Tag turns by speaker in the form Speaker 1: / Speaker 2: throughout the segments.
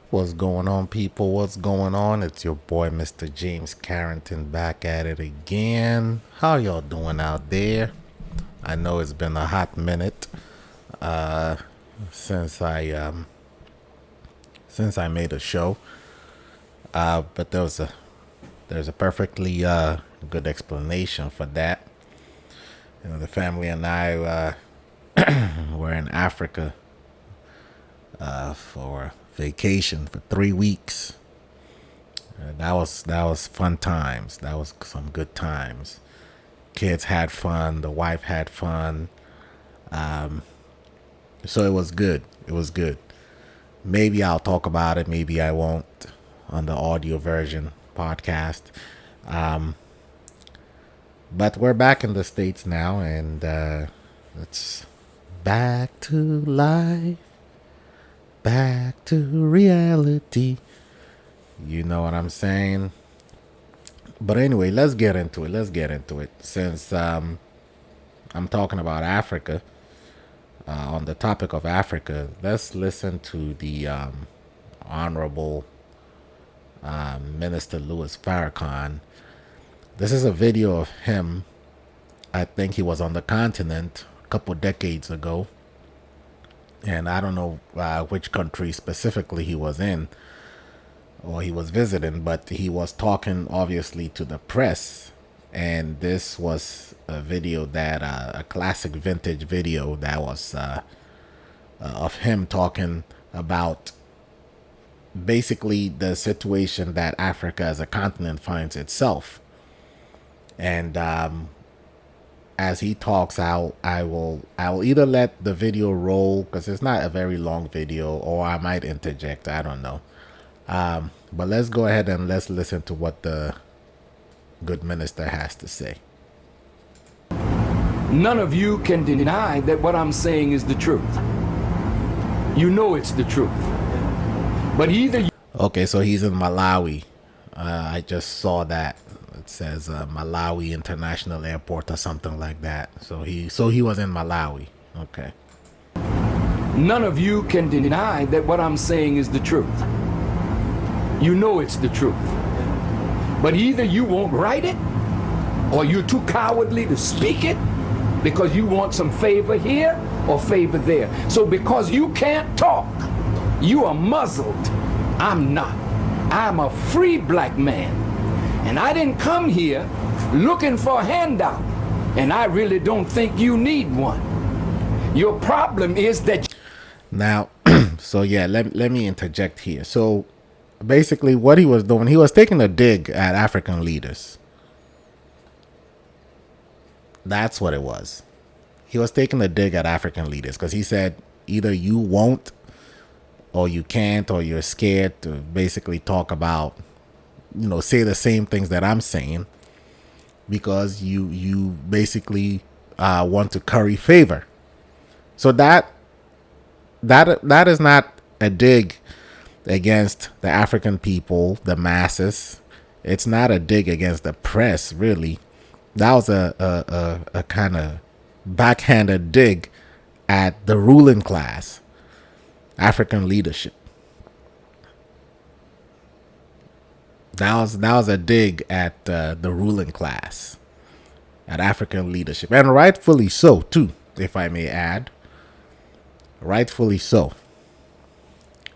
Speaker 1: What's going on, people? What's going on? It's your boy, Mr. James Carrington, back at it again. How y'all doing out there? I know it's been a hot minute uh, since I made a show, but there's a perfectly good explanation for that. You know, the family and I were in Africa for vacation for 3 weeks. That was fun times. That was some good times. Kids had fun. The wife had fun. So it was good. It was good. Maybe I'll talk about it. Maybe I won't on the audio version podcast. Um, but we're back in the States now, and it's back to life, back to reality. You know what I'm saying? But anyway, let's get into it. Let's get into it. Since I'm talking about Africa, on the topic of Africa, let's listen to the Honorable Minister Louis Farrakhan. This is a video of him. I think he was on the continent a couple decades ago. And I don't know which country specifically he was in or he was visiting, but he was talking obviously to the press. And this was a video that a classic vintage video that was of him talking about basically the situation that Africa as a continent finds itself. And as he talks out, I will either let the video roll because it's not a very long video, or I might interject. I don't know. But let's go ahead and let's listen to what the good minister has to say.
Speaker 2: None of you can deny that what I'm saying is the truth. You know it's the truth. But either you...
Speaker 1: Okay, so he's in Malawi. I just saw that. It says Malawi International Airport or something like that. So he was in Malawi. Okay.
Speaker 2: None of you can deny that what I'm saying is the truth. You know it's the truth. But either you won't write it, or you're too cowardly to speak it because you want some favor here or favor there. So because you can't talk, you are muzzled. I'm not. I'm a free black man. And I didn't come here looking for a handout. And I really don't think you need one. Your problem is that...
Speaker 1: Now, so yeah, let me interject here. So basically what he was doing, he was taking a dig at African leaders. That's what it was. He was taking a dig at African leaders because he said either you won't, or you can't, or you're scared to basically talk about, say the same things that I'm saying because you basically want to curry favor. So that is not a dig against the African people, the masses. It's not a dig against the press, really. That was a kind of backhanded dig at the ruling class, African leadership. That was a dig at the ruling class, at African leadership, and rightfully so too, if I may add. Rightfully so.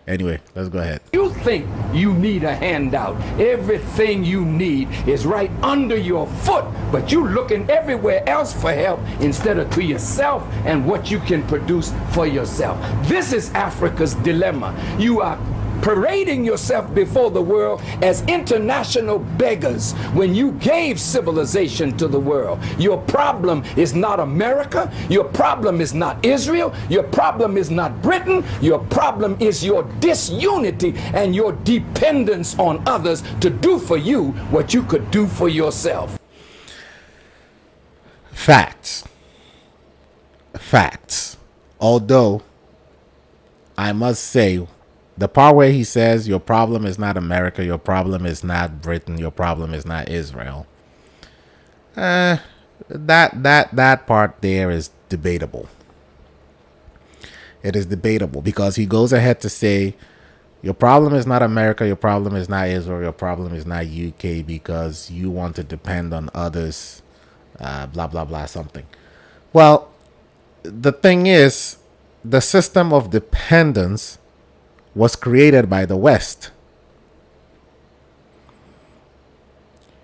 Speaker 1: Anyway, let's go ahead.
Speaker 2: You think you need a handout. Everything you need is right under your foot, but you looking everywhere else for help instead of to yourself and what you can produce for yourself. This is Africa's dilemma. You are parading yourself before the world as international beggars when you gave civilization to the world. Your problem is not America. Your problem is not Israel. Your problem is not Britain. Your problem is your disunity and your dependence on others to do for you what you could do for yourself.
Speaker 1: Facts. Although I must say, the part where he says your problem is not America, your problem is not Britain, your problem is not Israel, that part there is debatable. It is debatable because he goes ahead to say Your problem is not America. Your problem is not Israel. Your problem is not UK because you want to depend on others. Blah blah blah something. Well, the thing is, the system of dependence was created by the West.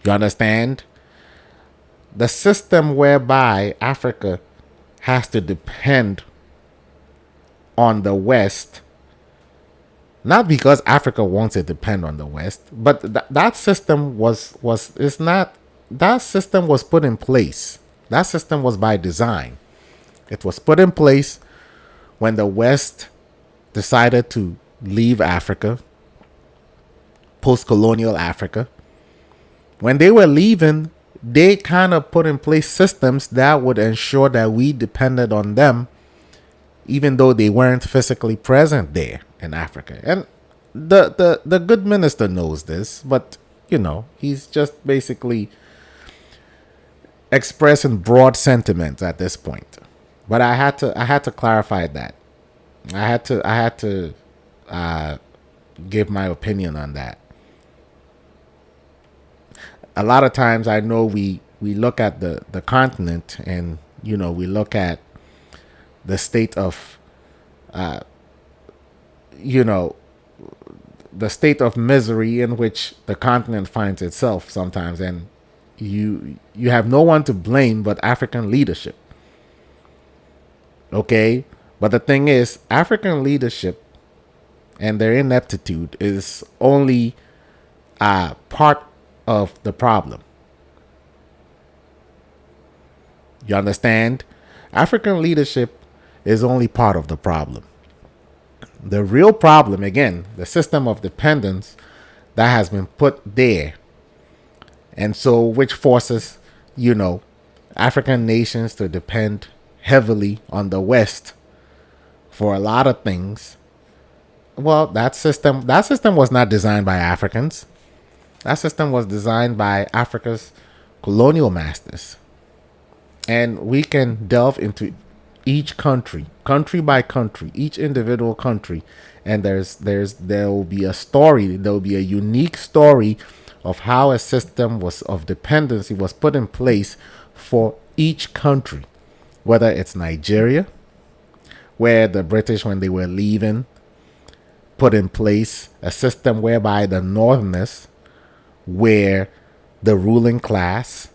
Speaker 1: You understand? The system whereby Africa has to depend on the West, not because Africa wants to depend on the West, but that system is not. That system was put in place. That system was by design. It was put in place when the West decided to leave Africa, post-colonial Africa. When they were leaving, they kind of put in place systems that would ensure that we depended on them, even though they weren't physically present there in Africa. And the good minister knows this, but he's just basically expressing broad sentiments at this point. But I had to clarify that. I had to give my opinion on that. A lot of times I know we look at the continent, and we look at the state of the state of misery in which the continent finds itself sometimes, and you have no one to blame but African leadership. Okay? But the thing is, African leadership and their ineptitude is only part of the problem. You understand? African leadership is only part of the problem. The real problem, again, the system of dependence that has been put there, and so which forces, African nations to depend heavily on the West for a lot of things. Well, that system was not designed by Africans. That system was designed by Africa's colonial masters. And we can delve into each country by country, each individual country, and there will be a story, there will be a unique story of how a system of dependency was put in place for each country. Whether it's Nigeria, where the British, when they were leaving, put in place a system whereby the Northerners were the ruling class,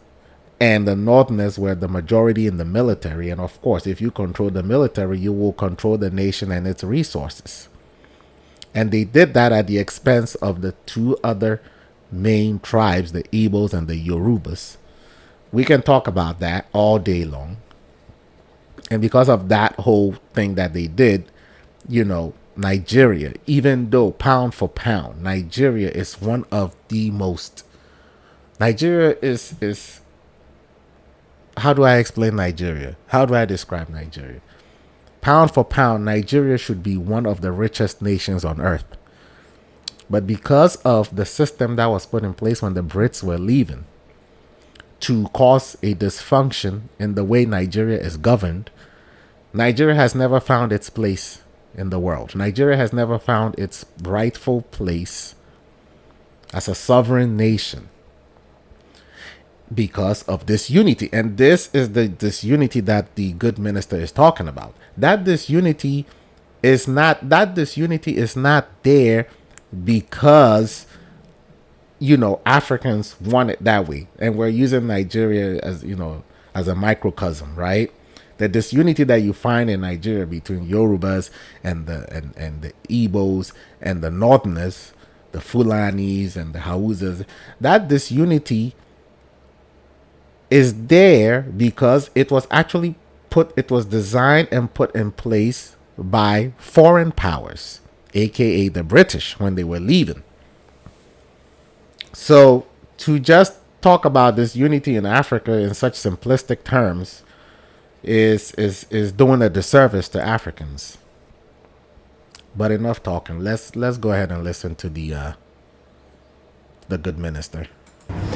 Speaker 1: and the Northerners were the majority in the military. And of course, if you control the military, you will control the nation and its resources. And they did that at the expense of the two other main tribes, the Igbos and the Yorubas. We can talk about that all day long. And because of that whole thing that they did, Nigeria, even though pound for pound, Nigeria is one of the most. Nigeria is. How do I explain Nigeria? How do I describe Nigeria? Pound for pound, Nigeria should be one of the richest nations on earth. But because of the system that was put in place when the Brits were leaving, to cause a dysfunction in the way Nigeria is governed, Nigeria has never found its place in the world. Nigeria has never found its rightful place as a sovereign nation because of this unity. And this is this unity that the good minister is talking about. That disunity is not there because Africans want it that way, and we're using Nigeria as as a microcosm, right? The disunity that you find in Nigeria between Yorubas and the Igbos and the Northerners, the Fulanis and the Hausas, that disunity is there because it was designed and put in place by foreign powers, aka the British, when they were leaving. So to just talk about this unity in Africa in such simplistic terms is doing a disservice to Africans. But enough talking. Let's go ahead and listen to the good minister.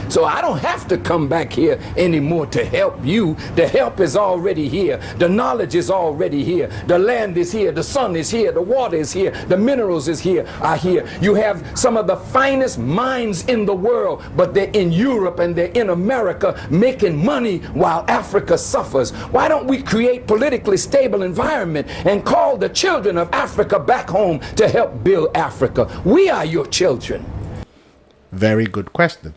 Speaker 2: So I don't have to come back here anymore to help you. The help is already here. The knowledge is already here. The land is here. The sun is here. The water is here. The minerals are here. You have some of the finest minds in the world, but they're in Europe and they're in America making money while Africa suffers. Why don't we create politically stable environment and call the children of Africa back home to help build Africa? We are your children.
Speaker 1: Very good question.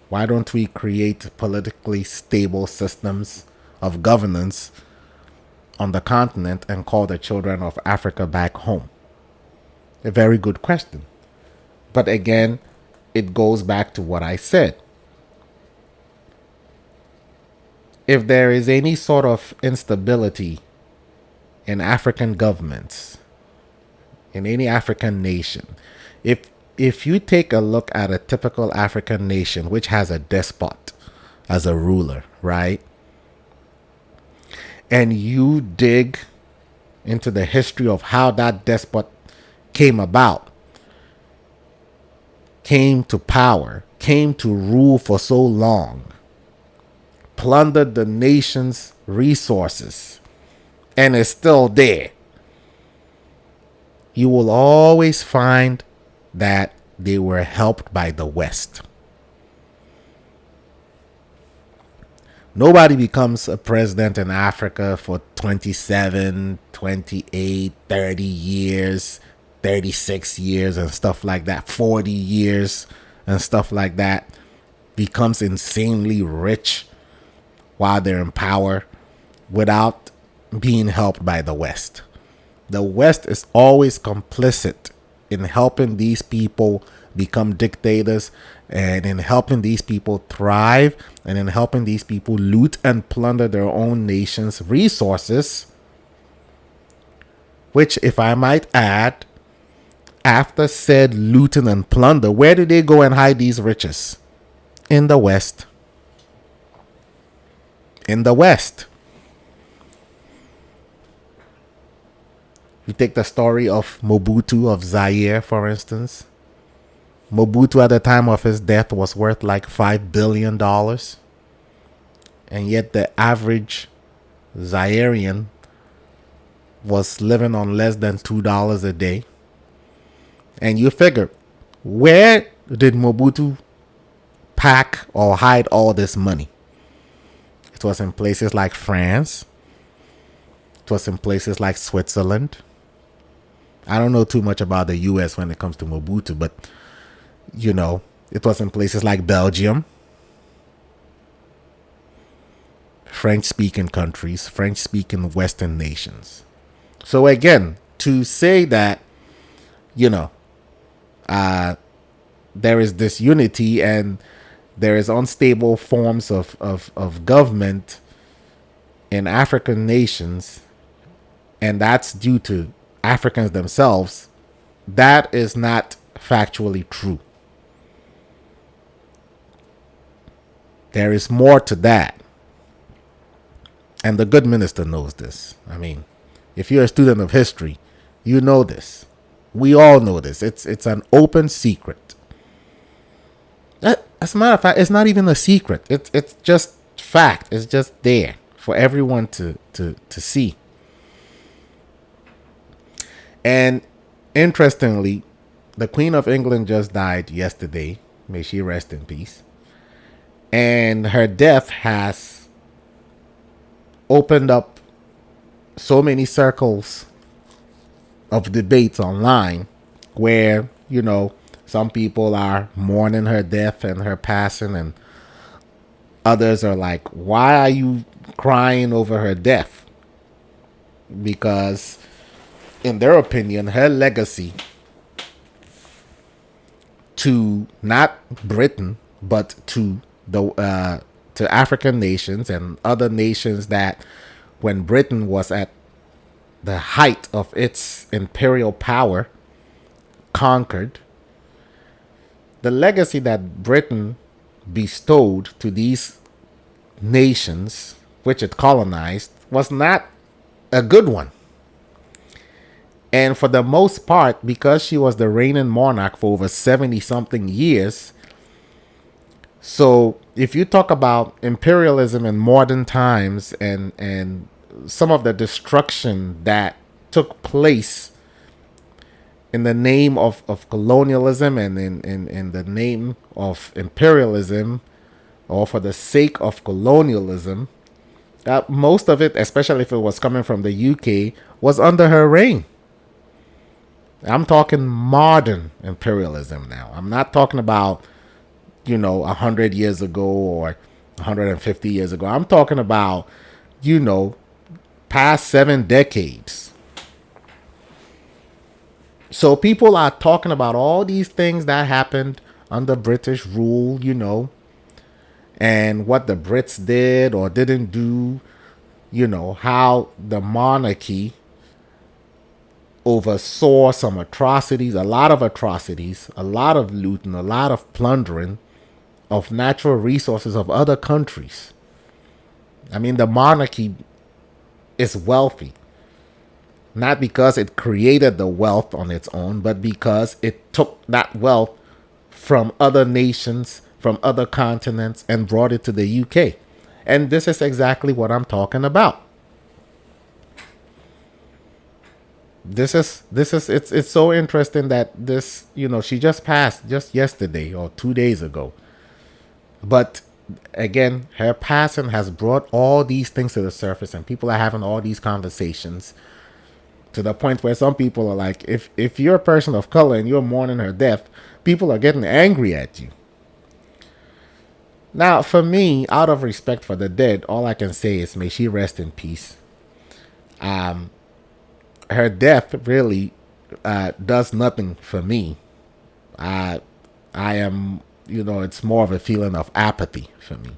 Speaker 1: Why don't we create politically stable systems of governance on the continent and call the children of Africa back home? A very good question. But again, it goes back to what I said. If there is any sort of instability in African governments, in any African nation, if you take a look at a typical African nation which has a despot as a ruler, right? And you dig into the history of how that despot came about, came to power, came to rule for so long, plundered the nation's resources, and is still there, you will always find that they were helped by the West. Nobody becomes a president in Africa for 27, 28, 30 years, 36 years and stuff like that, 40 years and stuff like that, becomes insanely rich while they're in power without being helped by the West. The West is always complicit in helping these people become dictators and in helping these people thrive and in helping these people loot and plunder their own nation's resources, which, if I might add, after said looting and plunder, where do they go and hide these riches? In the West. In the West. You take the story of Mobutu of Zaire, for instance. Mobutu at the time of his death was worth like $5 billion. And yet the average Zairean was living on less than $2 a day. And you figure, where did Mobutu pack or hide all this money? It was in places like France. It was in places like Switzerland. I don't know too much about the US when it comes to Mobutu, but you know, it was in places like Belgium, French-speaking countries, French-speaking Western nations. So again, to say that, you know, there is this unity and there is unstable forms of government in African nations, and that's due to Africans themselves, that is not factually true. There is more to that. And the good minister knows this. I mean, if you're a student of history, you know this. We all know this. It's an open secret. As a matter of fact, it's not even a secret. It's just fact. It's just there for everyone to see. And interestingly, the Queen of England just died yesterday. May she rest in peace. And her death has opened up so many circles of debates online where, you know, some people are mourning her death and her passing, and others are like, why are you crying over her death? Because in their opinion, her legacy to not Britain, but to African nations and other nations that, when Britain was at the height of its imperial power, conquered, the legacy that Britain bestowed to these nations which it colonized was not a good one. And for the most part, because she was the reigning monarch for over 70 something years, So if you talk about imperialism in modern times and some of the destruction that took place in the name of colonialism and in the name of imperialism or for the sake of colonialism, most of it, especially if it was coming from the UK, was under her reign. I'm talking modern imperialism now. I'm not talking about, 100 years ago or 150 years ago. I'm talking about, you know, past 7 decades. So people are talking about all these things that happened under British rule, and what the Brits did or didn't do, how the monarchy oversaw some atrocities, a lot of atrocities, a lot of looting, a lot of plundering of natural resources of other countries. I mean, the monarchy is wealthy, not because it created the wealth on its own, but because it took that wealth from other nations, from other continents, and brought it to the UK. And this is exactly what I'm talking about. It's so interesting that this, she just passed just yesterday or 2 days ago. But again, her passing has brought all these things to the surface, and people are having all these conversations to the point where some people are like, if you're a person of color and you're mourning her death, people are getting angry at you. Now, for me, out of respect for the dead, all I can say is may she rest in peace. Her death really does nothing for me. I am, it's more of a feeling of apathy for me.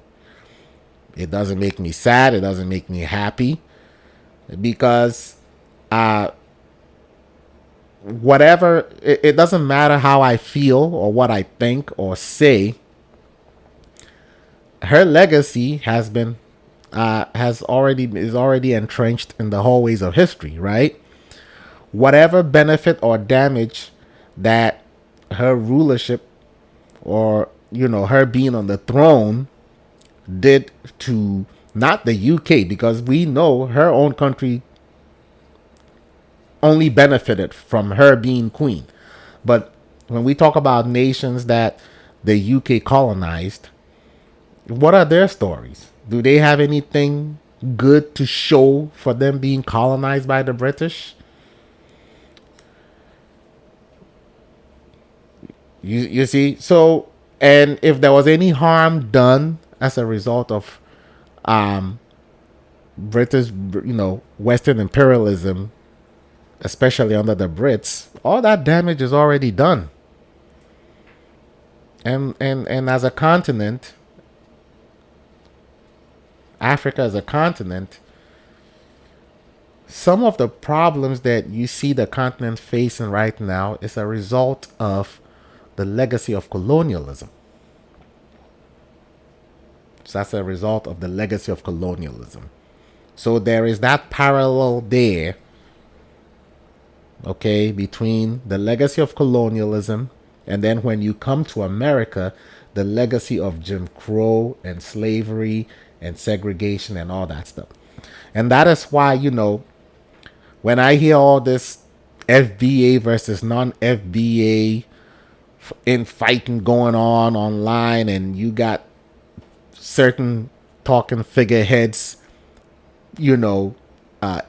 Speaker 1: It doesn't make me sad. It doesn't make me happy because whatever, it doesn't matter how I feel or what I think or say. Her legacy is already entrenched in the hallways of history, right? Whatever benefit or damage that her rulership or her being on the throne did to not the UK, because we know her own country only benefited from her being queen. But when we talk about nations that the UK colonized, what are their stories? Do they have anything good to show for them being colonized by the British? You see? So, and if there was any harm done as a result of British, Western imperialism, especially under the Brits, all that damage is already done. And as a continent, Africa as a continent, some of the problems that you see the continent facing right now is a result of the legacy of colonialism. So that's a result of the legacy of colonialism. So there is that parallel there, okay, between the legacy of colonialism and then when you come to America, the legacy of Jim Crow and slavery and segregation and all that stuff. And that is why, when I hear all this FBA versus non-FBA infighting going on online, and you got certain talking figureheads,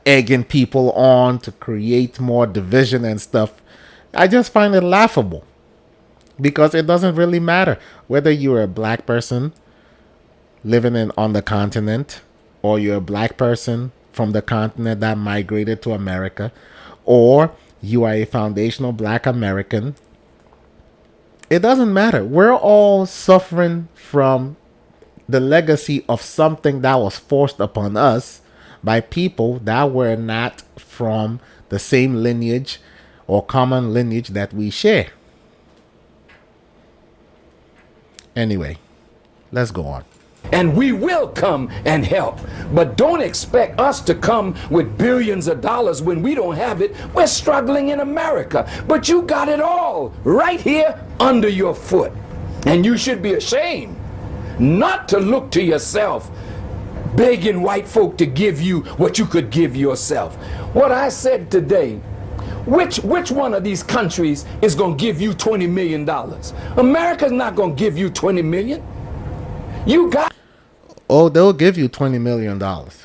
Speaker 1: egging people on to create more division and stuff, I just find it laughable because it doesn't really matter whether you're a black person living on the continent, or you're a black person from the continent that migrated to America, or you are a foundational black American. It doesn't matter. We're all suffering from the legacy of something that was forced upon us by people that were not from the same lineage or common lineage that we share. Anyway, let's go on.
Speaker 2: And we will come and help. But don't expect us to come with billions of dollars when we don't have it. We're struggling in America. But you got it all right here under your foot. And you should be ashamed not to look to yourself, begging white folk to give you what you could give yourself. What I said today, which one of these countries is going to give you $20 million? America's not going to give you $20 million. You got...
Speaker 1: Oh, they'll give you $20 million.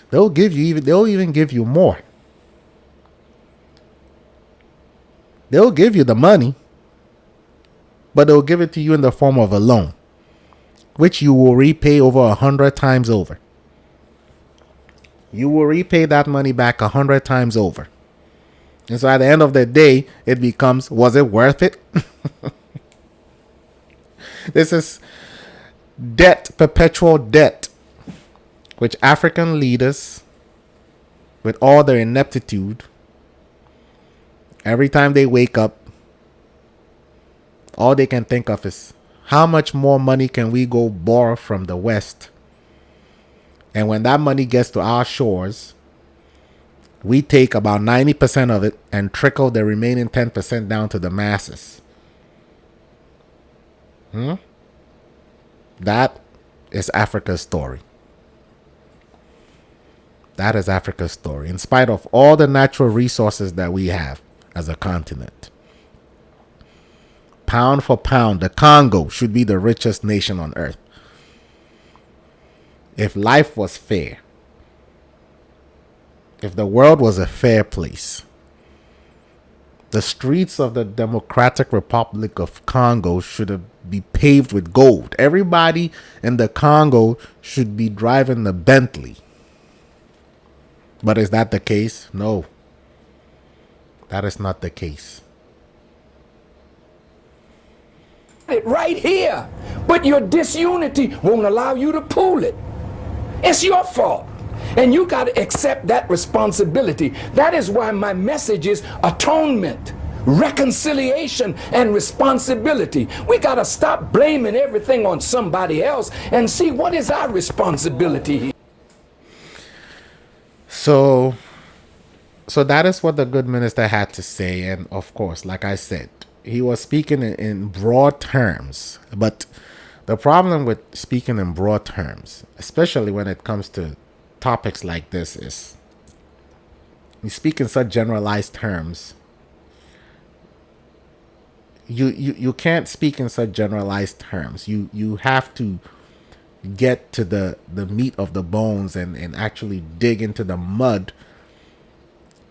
Speaker 1: They'll even give you more. They'll give you the money, but they'll give it to you in the form of a loan, which you will repay over 100 times over. You will repay that money back 100 times over. And so at the end of the day, it becomes, was it worth it? This is debt, perpetual debt, which African leaders, with all their ineptitude, every time they wake up, all they can think of is, how much more money can we go borrow from the West? And when that money gets to our shores, we take about 90% of it and trickle the remaining 10% down to the masses. That is Africa's story. That is Africa's story, in spite of all the natural resources that we have as a continent. Pound for pound, the Congo should be the richest nation on earth. If life was fair, if the world was a fair place, the streets of the Democratic Republic of Congo should be paved with gold. Everybody in the Congo should be driving the Bentley. But is that the case? No. That is not the case.
Speaker 2: It right here, but your disunity won't allow you to pull it. It's your fault, and you got to accept that responsibility. That is why my message is atonement, reconciliation, and responsibility. We got to stop blaming everything on somebody else and see what is our responsibility here.
Speaker 1: So that is what the good minister had to say. And of course, like I said, he was speaking in broad terms. But the problem with speaking in broad terms, especially when it comes to topics like this, is you speak in such generalized terms. You can't speak in such generalized terms. You have to get to the meat of the bones and actually dig into the mud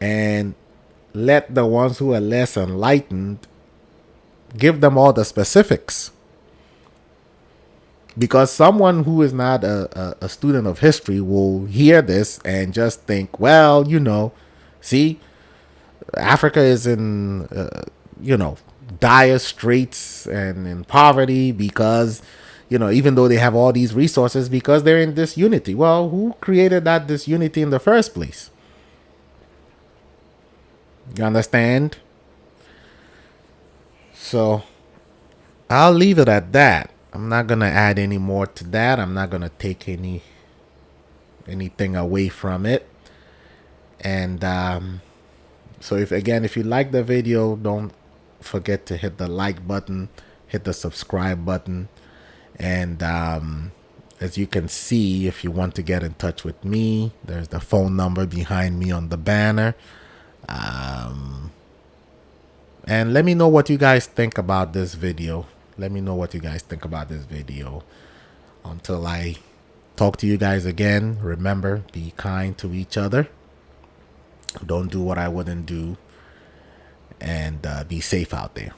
Speaker 1: and let the ones who are less enlightened give them all the specifics. Because someone who is not a student of history will hear this and just think, well, see, Africa is in, dire straits and in poverty because, even though they have all these resources, because they're in disunity. Well, who created that disunity in the first place? You understand? So I'll leave it at that. I'm not going to add any more to that. I'm not going to take anything away from it. And so if you like the video, don't forget to hit the like button, hit the subscribe button. And as you can see, if you want to get in touch with me, there's the phone number behind me on the banner. And let me know what you guys think about this video. Let me know what you guys think about this video. Until I talk to you guys again, remember, be kind to each other. Don't do what I wouldn't do. And be safe out there.